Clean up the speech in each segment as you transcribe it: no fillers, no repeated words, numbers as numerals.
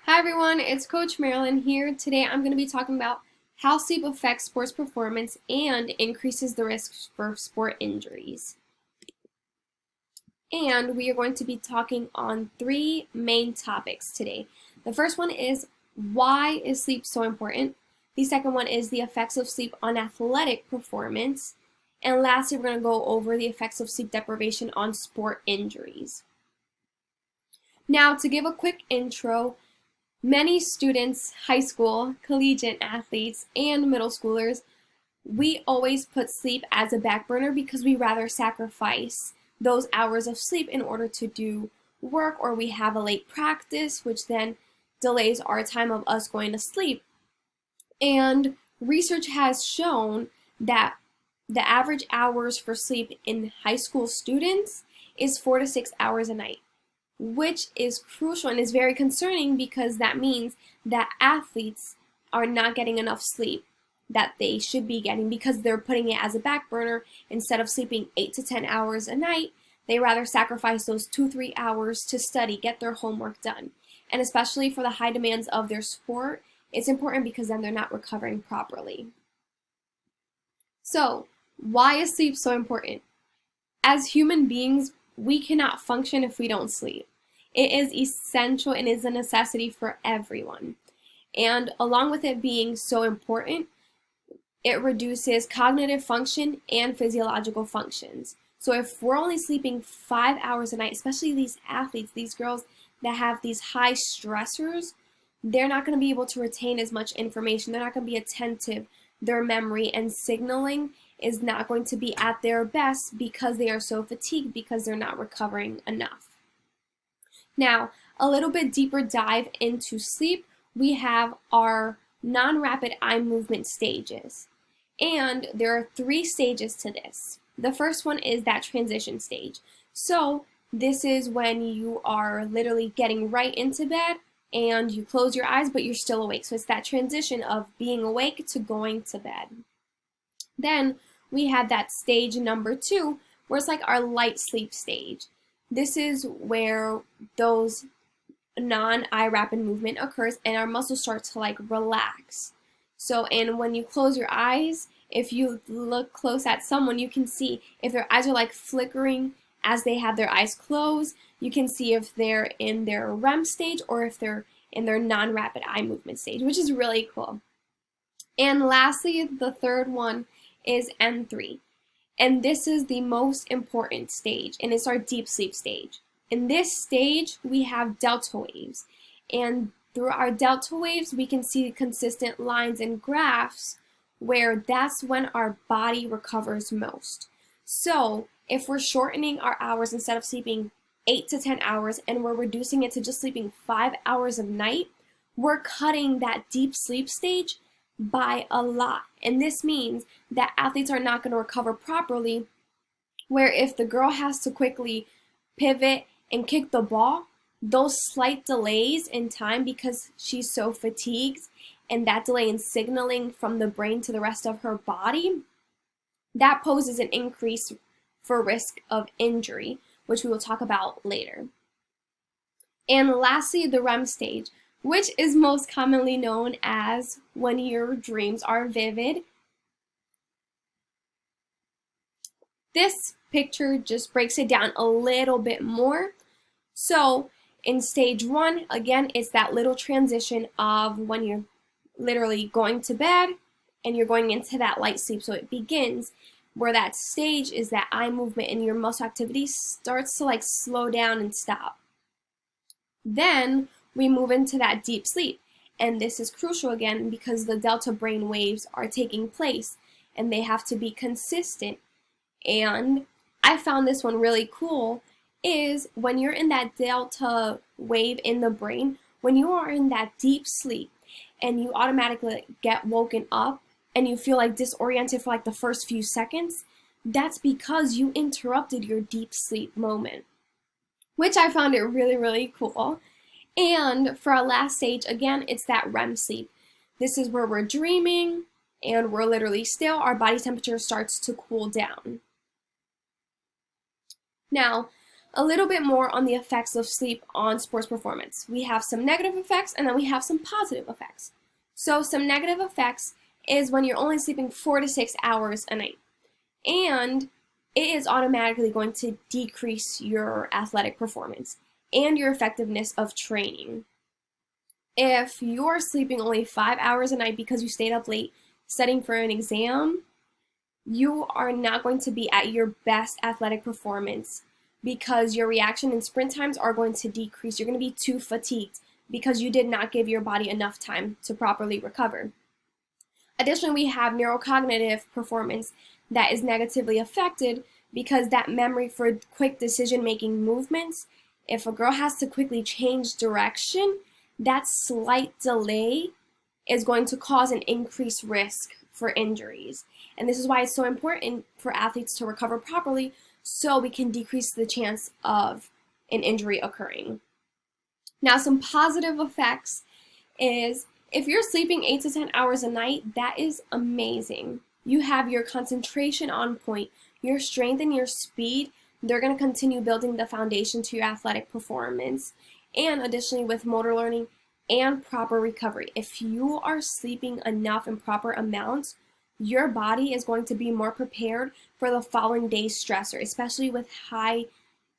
Hi everyone, it's Coach Marilyn here. Today I'm going to be talking about how sleep affects sports performance and increases the risk for sport injuries. And we are going to be talking on three main topics today. The first one is, why is sleep so important? The second one is the effects of sleep on athletic performance. And lastly, we're going to go over the effects of sleep deprivation on sport injuries. Now, to give a quick intro, many students, high school, collegiate athletes, and middle schoolers, we always put sleep as a back burner because we rather sacrifice those hours of sleep in order to do work, or we have a late practice, which then delays our time of us going to sleep. And research has shown that the average hours for sleep in high school students is 4 to 6 hours a night, which is crucial and is very concerning because that means that athletes are not getting enough sleep that they should be getting because they're putting it as a back burner. Instead of sleeping 8 to 10 hours a night, they rather sacrifice those 2-3 hours to study, get their homework done. And especially for the high demands of their sport, it's important because then they're not recovering properly. So, why is sleep so important? As human beings, we cannot function if we don't sleep. It is essential and is a necessity for everyone. And along with it being so important, it reduces cognitive function and physiological functions. So if we're only sleeping 5 hours a night, especially these athletes, these girls that have these high stressors, they're not going to be able to retain as much information. They're not going to be attentive. Their memory and signaling is not going to be at their best because they are so fatigued because they're not recovering enough. Now, a little bit deeper dive into sleep, we have our non-rapid eye movement stages. And there are 3 stages to this. The first one is that transition stage. So this is when you are literally getting right into bed and you close your eyes but you're still awake. So it's that transition of being awake to going to bed. Then we have that stage number 2, where it's like our light sleep stage. This is where those non-eye rapid movement occurs and our muscles start to like relax. So, and when you close your eyes, if you look close at someone, you can see if their eyes are like flickering as they have their eyes closed. You can see if they're in their REM stage or if they're in their non-rapid eye movement stage, which is really cool. And lastly, the third one is N3. And this is the most important stage, and it's our deep sleep stage. In this stage, we have delta waves. And through our delta waves, we can see consistent lines and graphs where that's when our body recovers most. So if we're shortening our hours, instead of sleeping 8 to 10 hours and we're reducing it to just sleeping 5 hours a night, we're cutting that deep sleep stage by a lot. And this means that athletes are not going to recover properly, where if the girl has to quickly pivot and kick the ball, those slight delays in time because she's so fatigued and that delay in signaling from the brain to the rest of her body, that poses an increase for risk of injury, which we will talk about later. And lastly, the REM stage, which is most commonly known as when your dreams are vivid. This picture just breaks it down a little bit more. So in stage 1, again, it's that little transition of when you're literally going to bed and you're going into that light sleep. So it begins where that stage is that eye movement and your muscle activity starts to like slow down and stop. Then we move into that deep sleep. And this is crucial again because the delta brain waves are taking place and they have to be consistent. And I found this one really cool is when you're in that delta wave in the brain, when you are in that deep sleep and you automatically get woken up and you feel like disoriented for like the first few seconds, that's because you interrupted your deep sleep moment, which I found it really, really cool. And for our last stage, again, it's that REM sleep. This is where we're dreaming and we're literally still, our body temperature starts to cool down. Now, a little bit more on the effects of sleep on sports performance. We have some negative effects and then we have some positive effects. So some negative effects is when you're only sleeping 4 to 6 hours a night. And it is automatically going to decrease your athletic performance and your effectiveness of training. If you're sleeping only 5 hours a night because you stayed up late studying for an exam, you are not going to be at your best athletic performance because your reaction and sprint times are going to decrease. You're going to be too fatigued because you did not give your body enough time to properly recover. Additionally, we have neurocognitive performance that is negatively affected because that memory for quick decision-making movements, if a girl has to quickly change direction, that slight delay is going to cause an increased risk for injuries. And this is why it's so important for athletes to recover properly so we can decrease the chance of an injury occurring. Now, some positive effects is if you're sleeping 8 to 10 hours a night, that is amazing. You have your concentration on point, your strength and your speed. They're going to continue building the foundation to your athletic performance. And additionally, with motor learning and proper recovery, if you are sleeping enough in proper amounts, your body is going to be more prepared for the following day's stressor, especially with high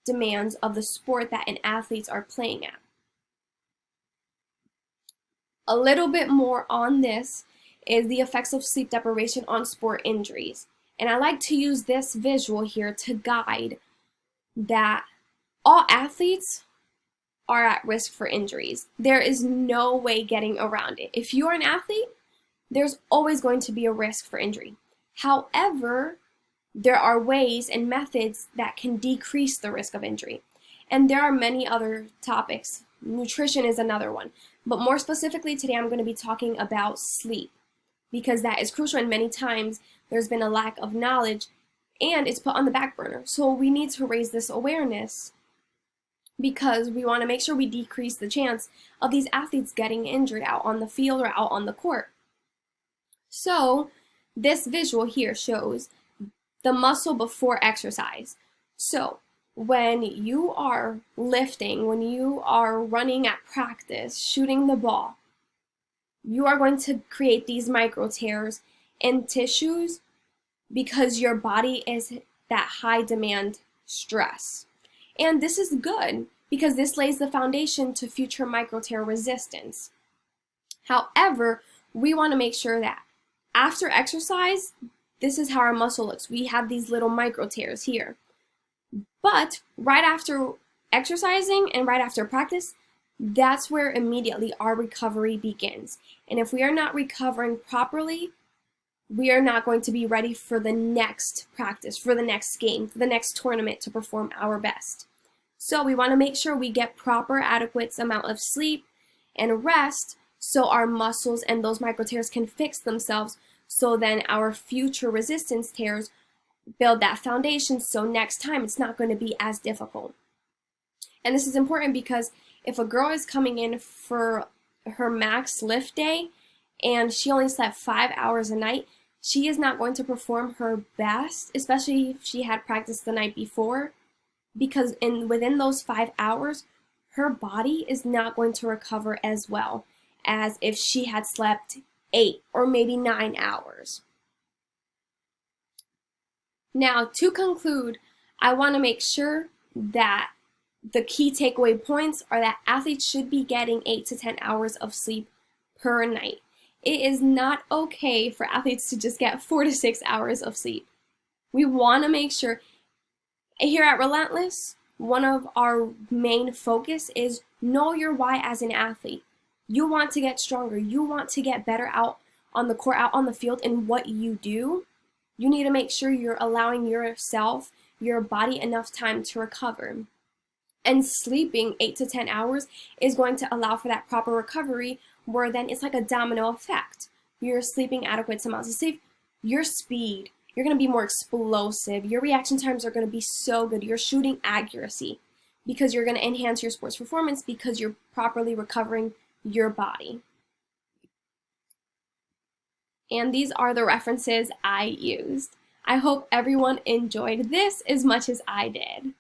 demands of the sport that athletes are playing at. A little bit more on this is the effects of sleep deprivation on sport injuries. And I like to use this visual here to guide that all athletes are at risk for injuries. There is no way getting around it. If you are an athlete, there's always going to be a risk for injury. However, there are ways and methods that can decrease the risk of injury. And there are many other topics. Nutrition is another one. But more specifically today, I'm going to be talking about sleep because that is crucial, and many times there's been a lack of knowledge and it's put on the back burner. So we need to raise this awareness because we want to make sure we decrease the chance of these athletes getting injured out on the field or out on the court. So this visual here shows the muscle before exercise. So when you are lifting, when you are running at practice, shooting the ball, you are going to create these micro tears in tissues because your body is that high demand stress. And this is good because this lays the foundation to future micro tear resistance. However, we want to make sure that after exercise, this is how our muscle looks. We have these little micro tears here. But right after exercising and right after practice, that's where immediately our recovery begins. And if we are not recovering properly, we are not going to be ready for the next practice, for the next game, for the next tournament to perform our best. So we want to make sure we get proper, adequate amount of sleep and rest so our muscles and those micro tears can fix themselves, so then our future resistance tears build that foundation so next time it's not going to be as difficult. And this is important because if a girl is coming in for her max lift day and she only slept 5 hours a night, she is not going to perform her best, especially if she had practiced the night before, because within those 5 hours, her body is not going to recover as well as if she had slept 8 or maybe 9 hours. Now, to conclude, I want to make sure that the key takeaway points are that athletes should be getting 8 to 10 hours of sleep per night. It is not okay for athletes to just get 4 to 6 hours of sleep. We want to make sure, here at Relentless, one of our main focus is know your why as an athlete. You want to get stronger. You want to get better out on the court, out on the field in what you do. You need to make sure you're allowing yourself, your body, enough time to recover. And sleeping 8 to 10 hours is going to allow for that proper recovery, where then it's like a domino effect. You're sleeping adequate amounts of sleep, your speed, you're going to be more explosive, your reaction times are going to be so good, your shooting accuracy, because you're going to enhance your sports performance because you're properly recovering your body. And these are the references I used. I hope everyone enjoyed this as much as I did.